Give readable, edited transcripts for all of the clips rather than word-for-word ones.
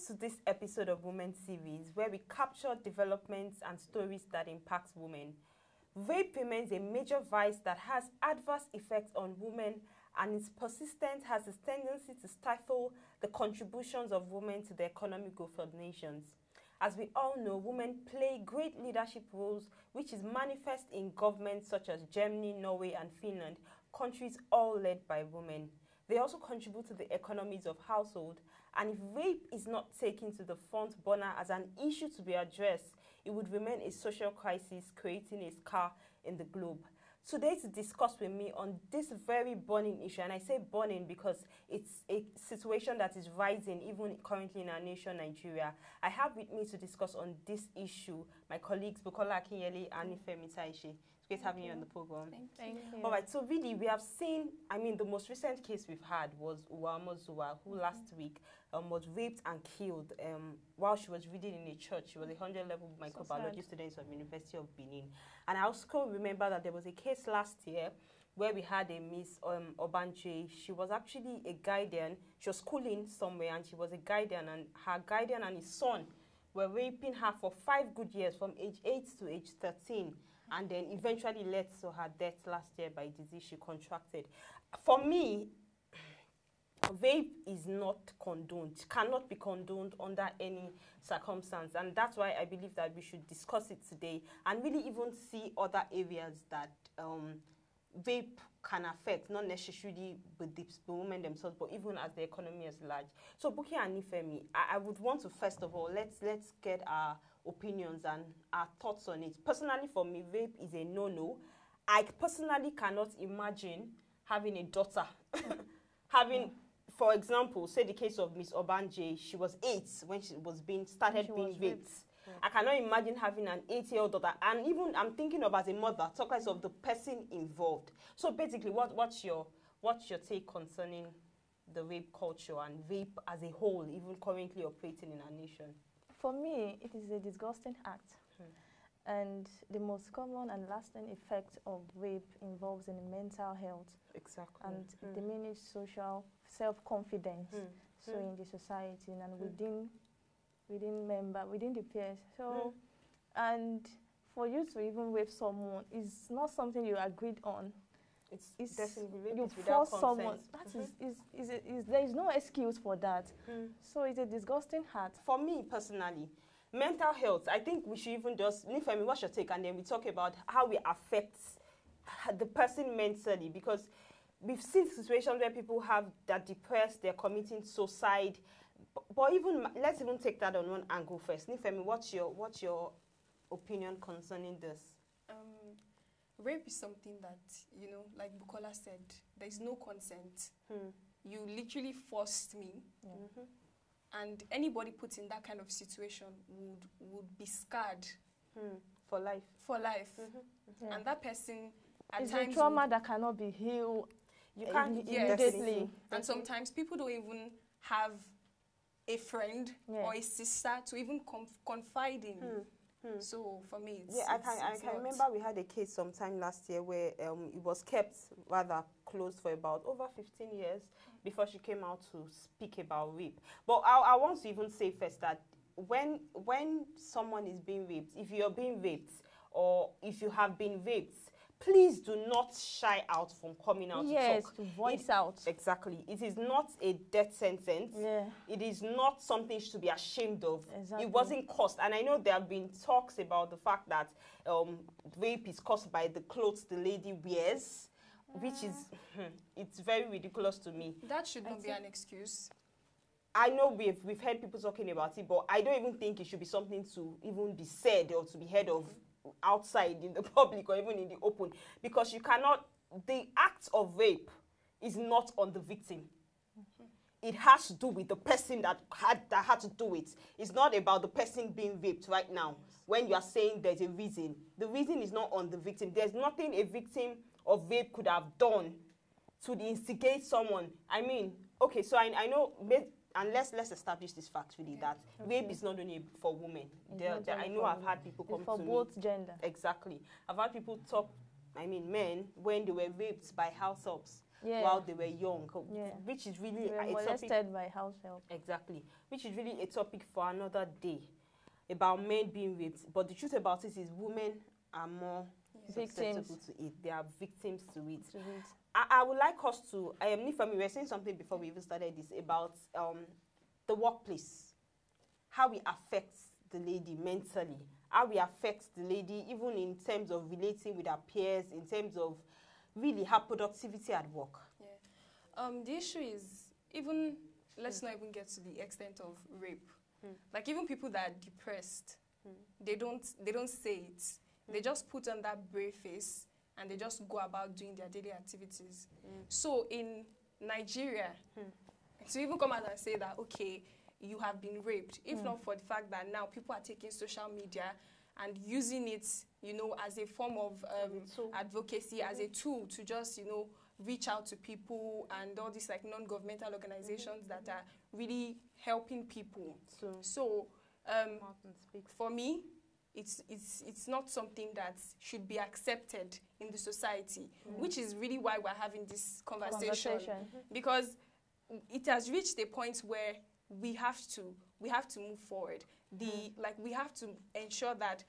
to this episode of Women Series, where we capture developments and stories that impact women. Rape remains a major vice that has adverse effects on women, and its persistence has a tendency to stifle the contributions of women to the economic growth of nations. As we all know, women play great leadership roles, which is manifest in governments such as Germany, Norway, and Finland, countries all led by women. They also contribute to the economies of household, and if rape is not taken to the front burner as an issue to be addressed, it would remain a social crisis, creating a scar in the globe. Today, to discuss with me on this very burning issue, and I say burning because it's a situation that is rising even currently in our nation, Nigeria, I have with me to discuss on this issue my colleagues Bukola Akinyele and Nifemi Taiyese. It's great having you on the program. Thank you. All right, so really, we have seen, the most recent case we've had was Uwamozuwa, who last week was raped and killed while she was reading in a church. She was a 100-level microbiology student of University of Benin. And I also remember that there was a case last year where we had a Miss Obanje. She was actually a guardian. She was schooling somewhere, and she was a guardian, and her guardian and his son were raping her for 5 good years, from age 8 to age 13. And then eventually led to her death last year by disease she contracted. For me, rape is not condoned, cannot be condoned under any circumstance. And that's why I believe that we should discuss it today and really even see other areas that rape can affect, not necessarily with the women themselves, but even as the economy is large. So Buki and Nifemi, I would want to, first of all, let's get our opinions and our thoughts on it. Personally, for me, rape is a no-no. I personally cannot imagine having a daughter, for example, say the case of Miss Obanje, she was 8 when she was being raped. Yeah. I cannot imagine having an 8-year-old daughter, and even I'm thinking of as a mother, talk less of the person involved. So basically, what's your take concerning the rape culture and rape as a whole, even currently operating in our nation? For me, it is a disgusting act. And the most common and lasting effect of rape involves in mental health. Exactly. And diminished social self-confidence. So in the society and within the peers. So, and for you to even rape someone is not something you agreed on. It's definitely you force someone. There is no excuse for that. So it's a disgusting act. For me personally, mental health, I think we should even just, Nifemi, what's your take? And then we talk about how we affect the person mentally, because we've seen situations where people they're depressed, they're committing suicide. But even let's even take that on one angle first. Nifemi, what's your opinion concerning this? Rape is something that, like Bukola said, there is no consent. You literally forced me. And anybody put in that kind of situation would be scarred. For life. For life. And that person, at it's times, a trauma that cannot be healed. You can't immediately. And sometimes people don't even have a friend or a sister to even confide in. So for me, I can remember we had a case sometime last year where it was kept rather closed for about over 15 years before she came out to speak about rape. But I want to even say first that when someone is being raped, if you're being raped or if you have been raped, please do not shy out from coming out to talk. Yes, to voice out. Exactly. It is not a death sentence. It is not something to be ashamed of. Exactly. It wasn't caused. And I know there have been talks about the fact that rape is caused by the clothes the lady wears, which is, it's very ridiculous to me. That should not be an excuse. I know we've heard people talking about it, but I don't even think it should be something to even be said or to be heard of outside in the public or even in the open, because you cannot, the act of rape is not on the victim. It has to do with the person that had to do it. It's not about the person being raped right now. When you are saying there's a reason, the reason is not on the victim. There's nothing a victim of rape could have done to instigate someone. Okay, so I know, and let's establish this fact really, that rape is not only for women. I know I've had people come to me. For both gender. Exactly. I've had people talk, men, when they were raped by house helps. while they were young, Yeah. which is really They were a molested topic. by house help. Exactly, which is really a topic for another day about men being raped. But the truth about it is women are more susceptible to it. They are victims to it. I would like us to, Nifemi, we were saying something before we even started this about the workplace, how it affects the lady mentally, how it affects the lady even in terms of relating with her peers, in terms of really her productivity at work. Yeah. The issue is, even, let's not even get to the extent of rape. Like even people that are depressed, they don't say it. They just put on that brave face and they just go about doing their daily activities. So in Nigeria, to even come out and say that, okay, you have been raped, if not for the fact that now people are taking social media and using it, you know, as a form of advocacy, as a tool to just, you know, reach out to people and all these like non-governmental organizations that are really helping people. So for me, it's not something that should be accepted in the society, which is really why we're having this conversation. Because it has reached a point where we have to move forward. We have to ensure that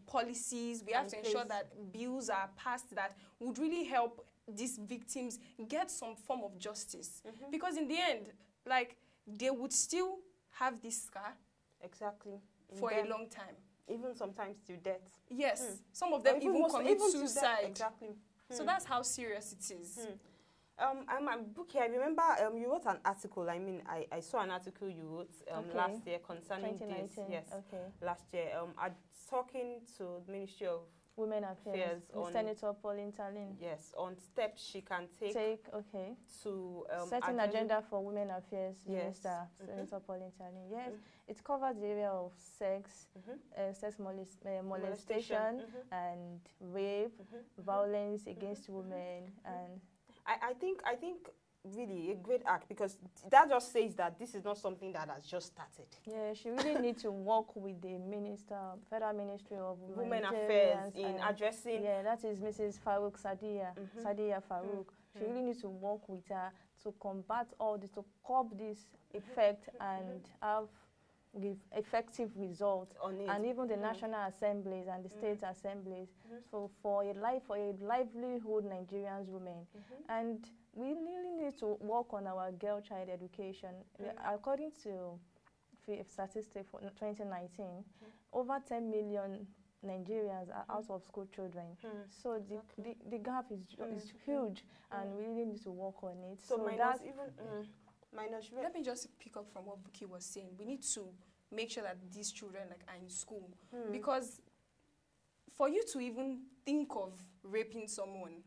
policies, we have to ensure that bills are passed that would really help these victims get some form of justice. Because in the end, like, they would still have this scar for a long time. Even sometimes to death. Yes. Some of them even commit suicide. So that's how serious it is. Buki, I remember you wrote an article. I mean, I saw an article you wrote last year concerning this. Yes, last year. Talking to the Ministry of Women Affairs, on Senator Pauline Talin. Yes, on steps she can take to setting agenda for Women Affairs Minister Senator Pauline Talin. Yes, it covers the area of sex, sex molestation, and rape, violence against women, and I think really a great act, because that just says that this is not something that has just started. Yeah, she really needs to work with the minister, Federal Ministry of Women Affairs in addressing. Yeah, that is Mrs. Farouk Sadiya Farouk. She really needs to work with her to combat all this, to curb this effect and have give effective results on it. And even the national assemblies and the state assemblies for a livelihood Nigerians women. And we really need to work on our girl child education. According to statistics for 2019, over 10 million Nigerians are out of school children. So the gap is huge, and we really need to work on it. So that's even let me just pick up from what Buki was saying. We need to make sure that these children are in school, because for you to even think of raping someone,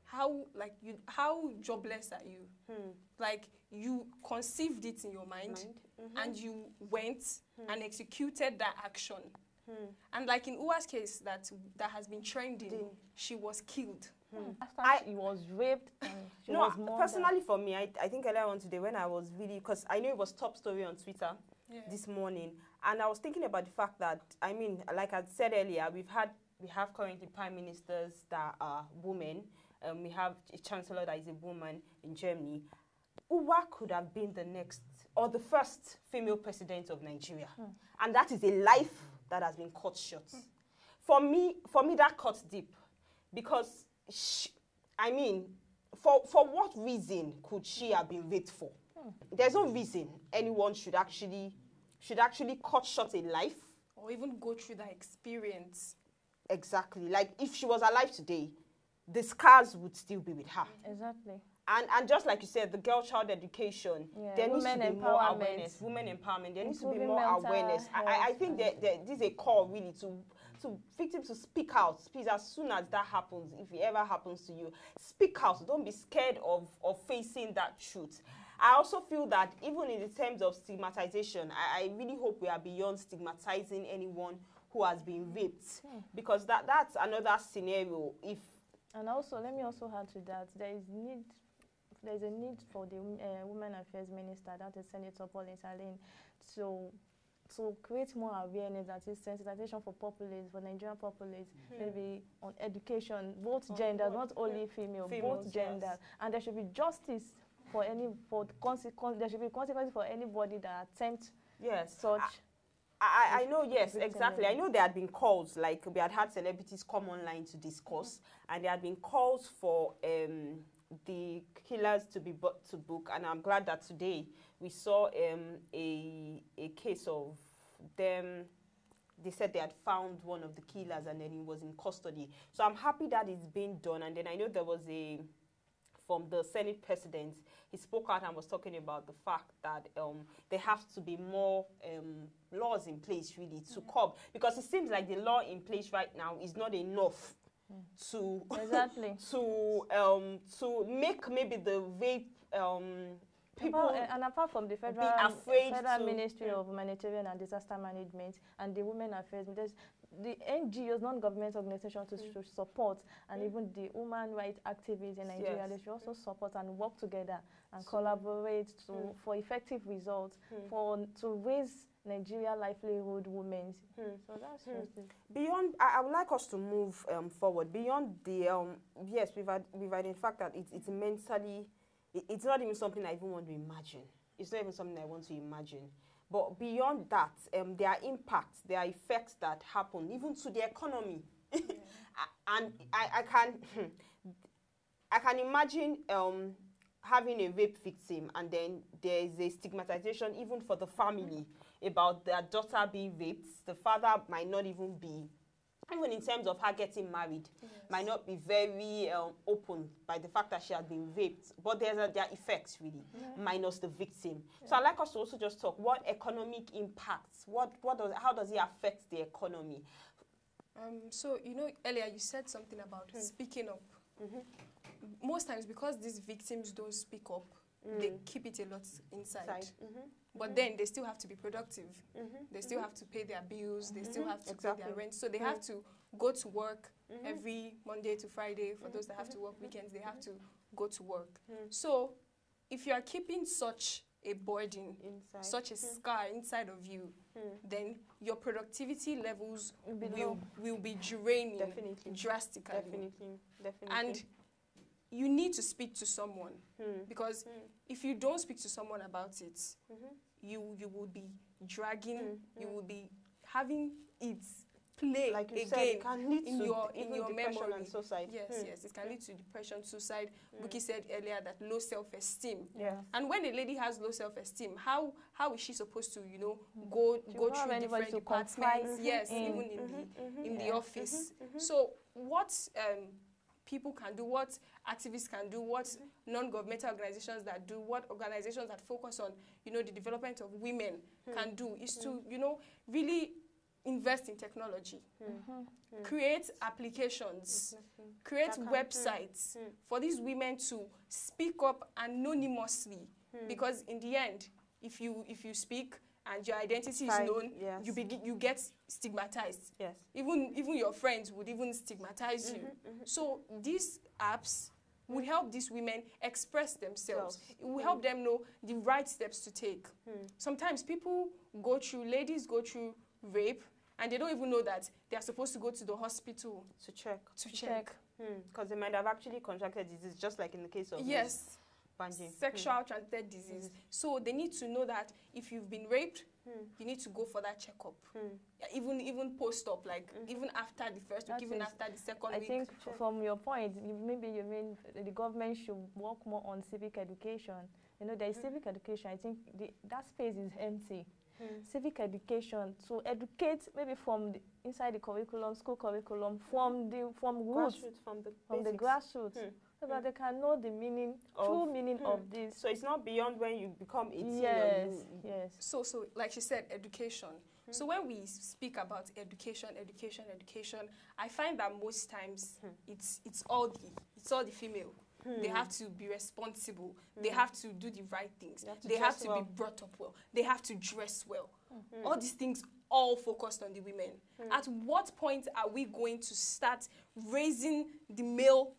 how jobless are you? Like, you conceived it in your mind and you went and executed that action. And like in Uwa's case that has been trending, she was killed. After she was raped and she was murdered. Personally for me, I think earlier on today when I was really, because I knew it was top story on Twitter this morning, and I was thinking about the fact that, I mean, like I said earlier, we have currently prime ministers that are women. We have a chancellor that is a woman in Germany. Uwa could have been the next or the first female president of Nigeria. And that is a life that has been cut short. For me, that cuts deep, because I mean, for what reason could she have been raped for? There's no reason anyone should actually cut short a life, or even go through that experience. Exactly. Like, if she was alive today, the scars would still be with her. Exactly. And just like you said, the girl child education, there needs to be more awareness. Women empowerment, there needs to be more awareness. I think that this is a call really to victims to speak out. Please, as soon as that happens, if it ever happens to you, speak out. Don't be scared of facing that truth. I also feel that even in the terms of stigmatization, I really hope we are beyond stigmatizing anyone who has been raped, because that's another scenario. And also, let me also add to that, there's a need for the Women Affairs Minister, that is Senator Pauline Talin, to create more awareness, that is sensitization for populace, for Nigerian populace, maybe on education, both genders, not only females, both genders, yes. and there should be justice for any, for consequence. There should be consequences for anybody that attempts such. I know, yes, exactly. I know there had been calls, like we had celebrities come online to discuss, and there had been calls for the killers to be brought to book, and I'm glad that today we saw a case of them. They said they had found one of the killers and then he was in custody. So I'm happy that it's being done. And then I know there was from the Senate president, he spoke out and was talking about the fact that there have to be more laws in place really to curb, because it seems like the law in place right now is not enough to to make maybe the vape people and apart from the federal Ministry of Humanitarian and Disaster Management and the Women Affairs, there's the NGOs, non-government organizations to support, and even the human rights activists in Nigeria, they should also support and work together and collaborate for effective results, to raise Nigeria livelihood women. So that's just it. Beyond, I would like us to move forward beyond the yes, we've identified that it's mentally. It's not even something I even want to imagine. It's not even something I want to imagine. But beyond that, there are impacts, there are effects that happen, even to the economy. And I can imagine having a rape victim, and then there is a stigmatization even for the family about their daughter being raped. The father might not even be, even in terms of her getting married, might not be very open by the fact that she has been raped. But there are effects, really, minus the victim. So I'd like us to also just talk, what economic impacts, how does it affect the economy? So, you know, earlier you said something about speaking up. Most times, because these victims don't speak up, they keep it a lot inside. But then they still have to be productive. They still have to pay their bills. They still have to pay their rent. So they have to go to work every Monday to Friday. For those that have to work weekends, they have to go to work. So if you are keeping such a burden, such a scar inside of you, then your productivity levels will be draining drastically. Definitely. And you need to speak to someone, because if you don't speak to someone about it, you will be dragging, you will be having it play like you again said, it can lead in to your memory and suicide. Yes, it can lead to depression, suicide. Buki said earlier that low self-esteem. And when a lady has low self-esteem, how is she supposed to, you know, go through different departments? Even in the office. So what people can do, what activists can do, what non-governmental organizations that do, what organizations that focus on, you know, the development of women can do is to, you know, really invest in technology, create applications, create websites for these women to speak up anonymously, because in the end, if you speak and your identity is known, you get stigmatized. Even your friends would even stigmatize you. So these apps would help these women express themselves. It will help them know the right steps to take. Sometimes ladies go through rape, and they don't even know that they are supposed to go to the hospital to check. Because they might have actually contracted disease, just like in the case of sexual transmitted disease. So they need to know that if you've been raped, you need to go for that checkup. Even post-op, like even after the first week, even after the second week. I think from your point, maybe you mean the government should work more on civic education. You know, there is civic education. I think that space is empty. Civic education, to educate maybe from inside the curriculum, school curriculum, from roots, from the grassroots, so that they can know the meaning, true meaning of this. So it's not beyond when you become 18. Yes. So like she said, education. So when we speak about education, I find that most times it's all the female. They have to be responsible. They have to do the right things. They have to be brought up well. They have to dress well. All these things all focused on the women. At what point are we going to start raising the male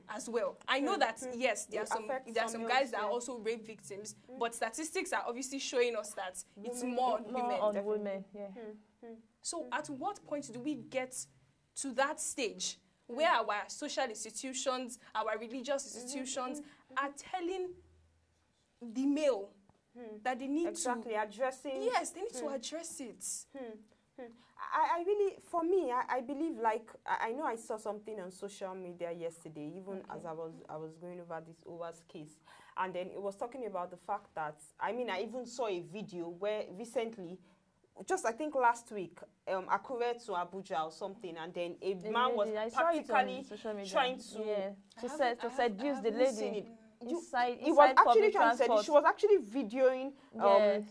as well. I know that, yes, there are some guys that are also rape victims, but statistics are obviously showing us that it's more on women. So at what point do we get to that stage where our social institutions, our religious institutions are telling the male that they need to addressing? Yes, they need to address it. I really, for me, I believe, like, I know I saw something on social media yesterday, even as I was going over this Owa's case, and then it was talking about the fact that, I mean, I even saw a video where recently, just I think last week, Akure to Abuja or something, and then a man was practically trying to seduce the lady. He was actually trying to say, she was actually videoing an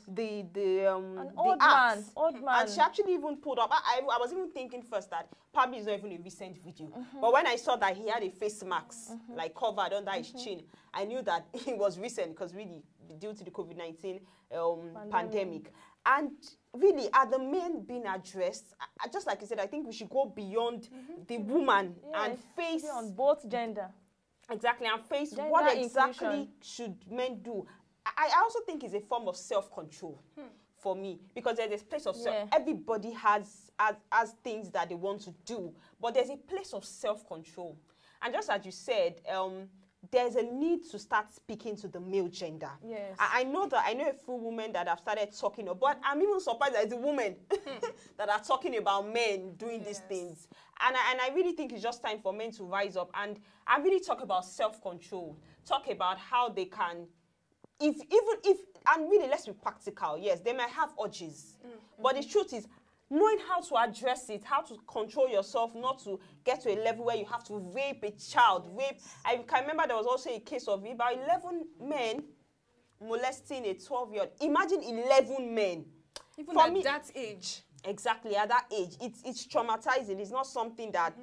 old man, and she actually even pulled up. I was even thinking first that probably it's not even a recent video, but when I saw that he had a face mask like covered under his chin, I knew that it was recent, because really due to the COVID-19 pandemic. And really, are the men being addressed? Just like you said, I think we should go beyond the woman and face on both gender. Exactly, and face gender what exactly inclusion. Should men do. I also think it's a form of self-control for me, because there's a place of self. Everybody has things that they want to do, but there's a place of self-control. And just as you said, there's a need to start speaking to the male gender. Yes. I know a few women that have started talking about, but I'm even surprised that it's a woman that are talking about men doing these things. And I really think it's just time for men to rise up and really talk about self-control, talk about how they can, and really let's be practical, yes, they might have urges, but the truth is, knowing how to address it, how to control yourself, not to get to a level where you have to rape a child. I can remember there was also a case of about 11 men molesting a 12-year-old. Imagine 11 men. Even at that age. Exactly, at that age. It's traumatizing. It's not something that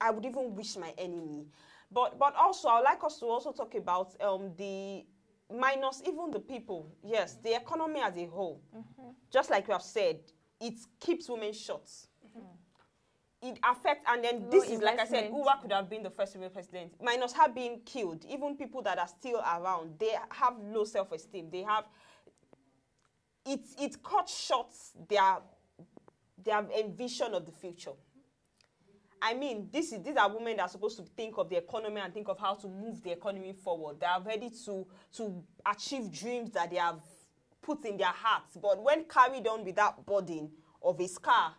I would even wish my enemy. But also, I would like us to also talk about the minus, even the people. Yes, the economy as a whole. Just like you have said, it keeps women short. It affects, and then this is, like I said, Uwa could have been the first female president. Minus her being killed, even people that are still around, they have low self-esteem. They have, it cuts short their envision of the future. I mean, these are women that are supposed to think of the economy and think of how to move the economy forward. They are ready to achieve dreams that they have put in their hearts, but when carried on with that burden of a scar,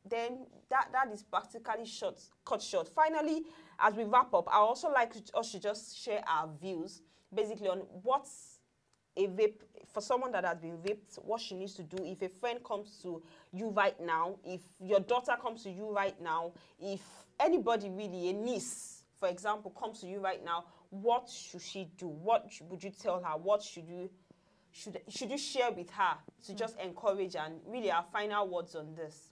then that is practically cut short. Finally, as we wrap up, I also like us to just share our views, basically on what's a rape, for someone that has been raped, what she needs to do. If a friend comes to you right now, if your daughter comes to you right now, if anybody really, a niece, for example, comes to you right now, what should she do? What would you tell her? What should you share with her to just encourage, and really our final words on this?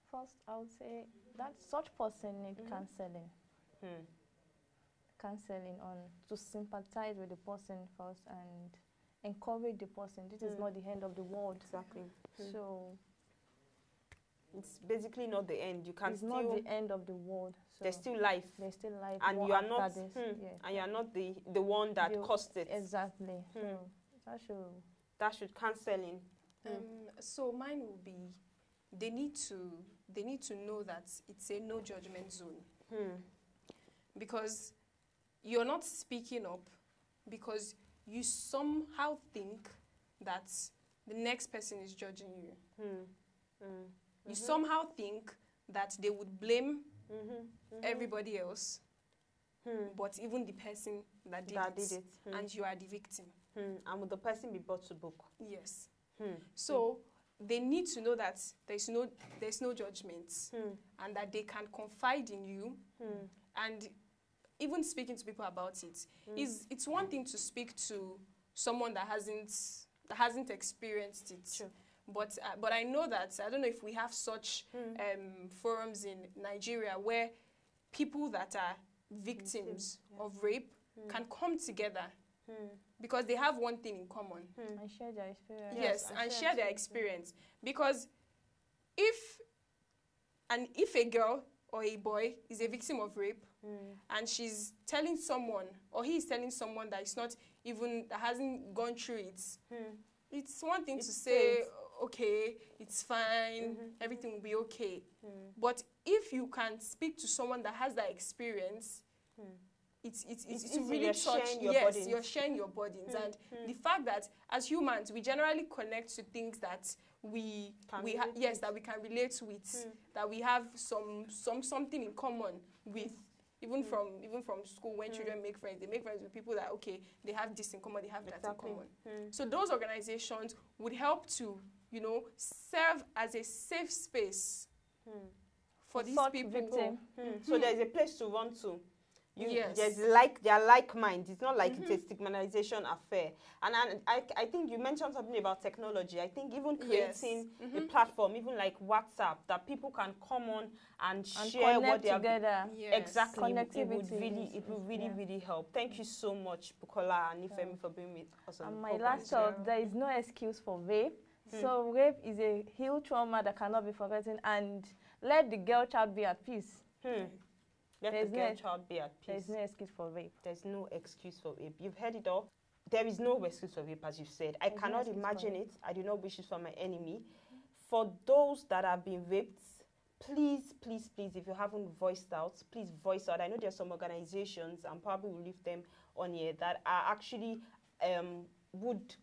First, I would say that such person needs counseling. Counseling to sympathize with the person first and encourage the person. This is not the end of the world. Exactly. So it's basically not the end. It's not the end of the world. So there's still life. There's still life. And you are not. And you are not the one that caused it. Exactly. So that should counseling. So mine will be, they need to know that it's a no judgment zone. Because you're not speaking up because you somehow think that the next person is judging you. You somehow think that they would blame everybody else, but even the person that did it. And you are the victim. And would the person be brought to book? Yes. So they need to know that there's no judgment, and that they can confide in you. And even speaking to people about it, it's one thing to speak to someone that hasn't experienced it. True. But I know that, I don't know if we have such forums in Nigeria where people that are victims of rape can come together because they have one thing in common. And share their experience. Yes, and share their experience. Because if a girl or a boy is a victim of rape, and she's telling someone, or he's telling someone that it's not even, that hasn't gone through it, it's one thing to say, okay, it's fine, everything will be okay. But if you can speak to someone that has that experience, it's really touch. Yes, you're sharing your burdens, and the fact that as humans we generally connect to things that we can relate with, that we have something in common with. Even from school, when children make friends, they make friends with people that, okay, they have this in common, they have that in common. So those organizations would help to, you know, serve as a safe space for these people. So there's a place to run to. Yes. They are like minds. It's not like it's a stigmatization affair. And I think you mentioned something about technology. I think even creating a platform, even like WhatsApp, that people can come on and share what they together. Exactly. It would really help. Thank you so much, Bukola and Nifemi, for being with us on the my program. last thought, there is no excuse for rape. So rape is a huge trauma that cannot be forgotten, and let the girl child be at peace. Let the girl child be at peace. There's no excuse for rape. There's no excuse for rape. You've heard it all. There is no excuse for rape, as you've said. I cannot imagine it. I do not wish it for my enemy. For those that have been raped, please, please, please, if you haven't voiced out, please voice out. I know there are some organizations, and probably will leave them on here, that are actually would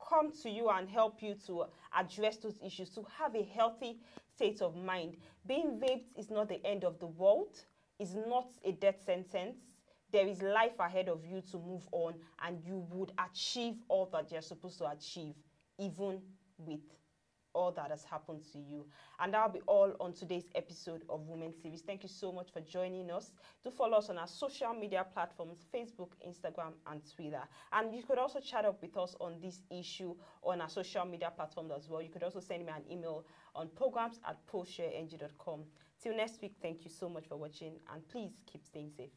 come to you and help you to address those issues, to have a healthy state of mind. Being raped is not the end of the world. It's not a death sentence. There is life ahead of you to move on, and you would achieve all that you're supposed to achieve, even with all that has happened to you. And that'll be all on today's episode of Women Series. Thank you so much for joining us. Do follow us on our social media platforms, Facebook, Instagram, and Twitter. And you could also chat up with us on this issue on our social media platforms as well. You could also send me an email on programs@postshareng.com. Till next week, thank you so much for watching, and please keep staying safe.